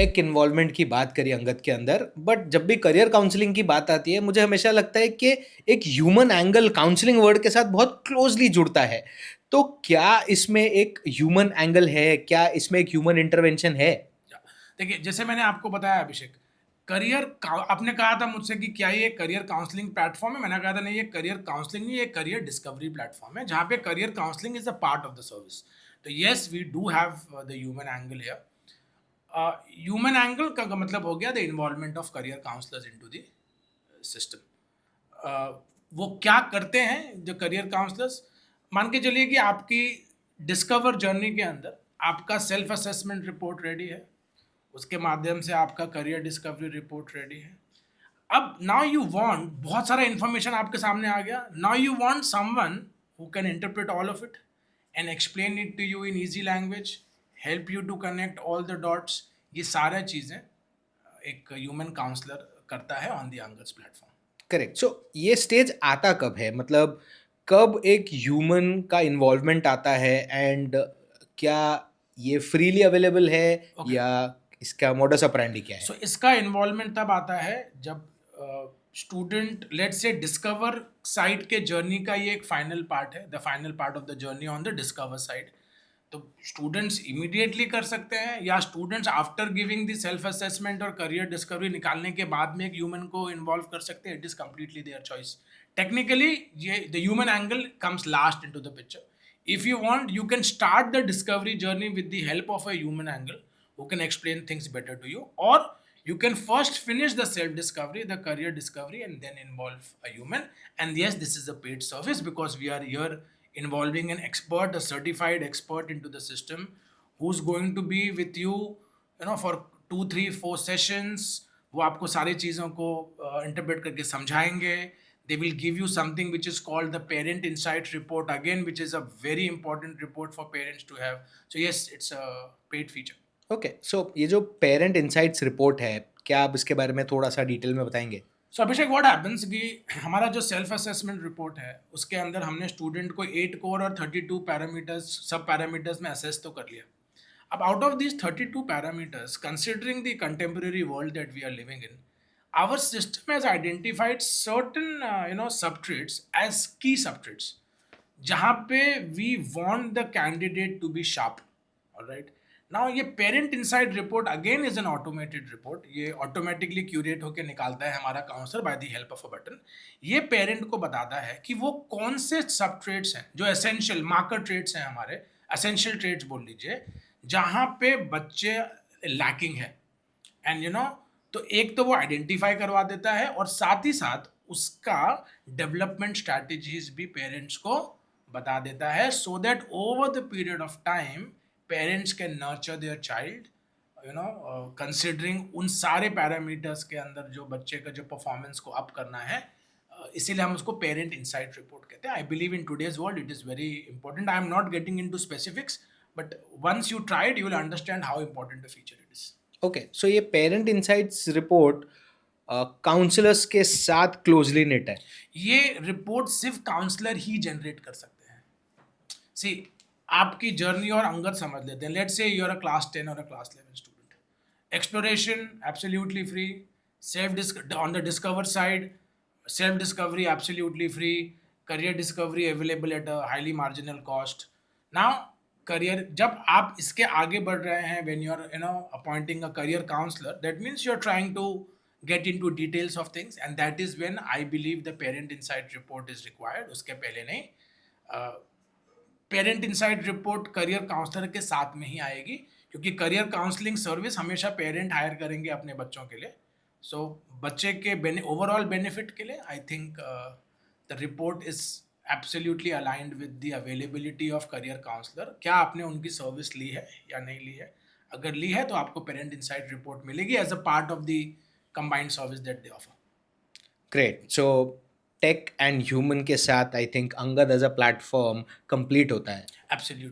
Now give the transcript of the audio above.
Take involvement की बात करी अंगद के अंदर, बट जब भी करियर काउंसलिंग की बात आती है, मुझे हमेशा लगता है कि एक ह्यूमन एंगल काउंसलिंग वर्ड के साथ बहुत क्लोज़ली जुड़ता है। तो क्या इसमें एक ह्यूमन एंगल है? क्या इसमें एक ह्यूमन इंटरवेंशन है? या देखिए, जैसे मैंने आपको बताया अभिषेक, आपने कहा था मुझसे कि क्या ये करियर काउंसलिंग प्लेटफॉर्म है? मैंने कहा था नहीं, ये करियर काउंसलिंग नहीं, ये करियर डिस्कवरी प्लेटफॉर्म है, जहाँ पे career counselling is a part of the service. तो yes, we do have the human angle here. Human angle का मतलब हो गया the involvement of career counsellors into the system. वो क्या करते हैं जो करियर काउंसलर्स? मान के चलिए कि आपकी डिस्कवर जर्नी के अंदर आपका सेल्फ असेसमेंट रिपोर्ट रेडी है, उसके माध्यम से आपका करियर डिस्कवरी रिपोर्ट रेडी है। अब नाउ यू वांट, बहुत सारा इंफॉर्मेशन आपके सामने आ गया, now you want someone who can interpret all of it and explain it to you in easy language, help you to connect all the dots. ये सारा चीज़ें एक ह्यूमन काउंसलर करता है on the Angad's platform. Correct. So ये stage आता कब है? मतलब कब एक ह्यूमन का इन्वॉल्वमेंट आता है, एंड क्या ये फ्रीली अवेलेबल है ओके, या इसका मोडस ऑपरेंडी क्या है? सो इसका इन्वॉल्वमेंट तब आता है जब student, let's say discover site के जर्नी का ये एक फाइनल पार्ट है, the final part of the journey on the discover site. तो स्टूडेंट्स इमीडिएटली कर सकते हैं, या students after giving the self assessment और करियर डिस्कवरी निकालने के बाद में एक ह्यूमन को इन्वॉल्व कर सकते हैं। It is completely their choice. Technically ये the human angle comes last into the picture. If you want, you can start the discovery journey with the help of a human angle who can explain things better to you, or you can first finish the self discovery, the career discovery, and then involve a human. And yes, this is a paid service because we are here involving an expert, a certified expert into the system, who's going to be with you, for 2 3 4 sessions। वो आपको सारी चीज़ों को interpret करके समझाएंगे। They will give you something which is called the parent insight report, again, which is a very important report for parents to have. So yes, it's a paid feature. Okay, so ये जो parent insights report है, क्या आप इसके बारे में थोड़ा-सा detail में बताएँगे? सो अभिषेक, व्हाट हैपेंस कि हमारा जो सेल्फ असेसमेंट रिपोर्ट है, उसके अंदर हमने स्टूडेंट को 8 कोर और 32 पैरामीटर्स, सब पैरामीटर्स में असेस तो कर लिया। अब out of these 32 parameters, considering the contemporary world that we are living in, our system has identified certain subtraits as key subtraits, जहाँ पे we want the candidate to be sharp. Alright, now ये parent inside report again is an automated report. ये automatically curate होकर निकालता है हमारा counsellor by the help of a button. ये parent को बताता है कि वो कौन से सब ट्रेड्स हैं जो एसेंशियल मार्कर ट्रेड्स हैं, हमारे एसेंशियल ट्रेड्स बोल लीजिए, जहाँ पे बच्चे लैकिंग है। एंड तो एक तो वो आइडेंटिफाई करवा देता है, और साथ ही साथ उसका डेवलपमेंट स्ट्रैटेजीज भी पेरेंट्स को बता देता है, so that over the period of time parents can nurture their child, considering उन सारे पैरामीटर्स के अंदर जो बच्चे का जो परफॉर्मेंस को अप करना है। इसीलिए हम उसको पेरेंट इनसाइट रिपोर्ट कहते हैं। I believe in today's world it is very important. I am not getting into specifics, but once you tried you will understand how important the feature it is. Okay, so ये parent insights report counsellors के साथ closely knit है। ये report सिर्फ counsellor ही generate कर सकते हैं। सी, आपकी जर्नी और अंगत समझ लेते हैं। Let's say you are a class 10 और a class 11 student. Exploration absolutely free, self on the discover side, self discovery absolutely free, career discovery available at a highly marginal cost. Now career, जब आप इसके आगे बढ़ रहे हैं, when you are appointing a career counsellor, that means you are trying to get into details of things, and that is when I believe the parent insight report is required। उसके पहले नहीं। Parent insight report career counsellor के साथ में ही आएगी, क्योंकि career counselling service हमेशा पेरेंट हायर करेंगे अपने बच्चों के लिए। सो बच्चे के ओवरऑल बेनिफिट के लिए I think the report is absolutely aligned with the availability of career counsellor. क्या आपने उनकी सर्विस ली है या नहीं ली है? अगर ली है तो आपको पेरेंट इनसाइट रिपोर्ट मिलेगी as a part of the combined service that they offer. Great. So tech and human के साथ I think Angad as a platform complete होता है। एब्सोल्युटली।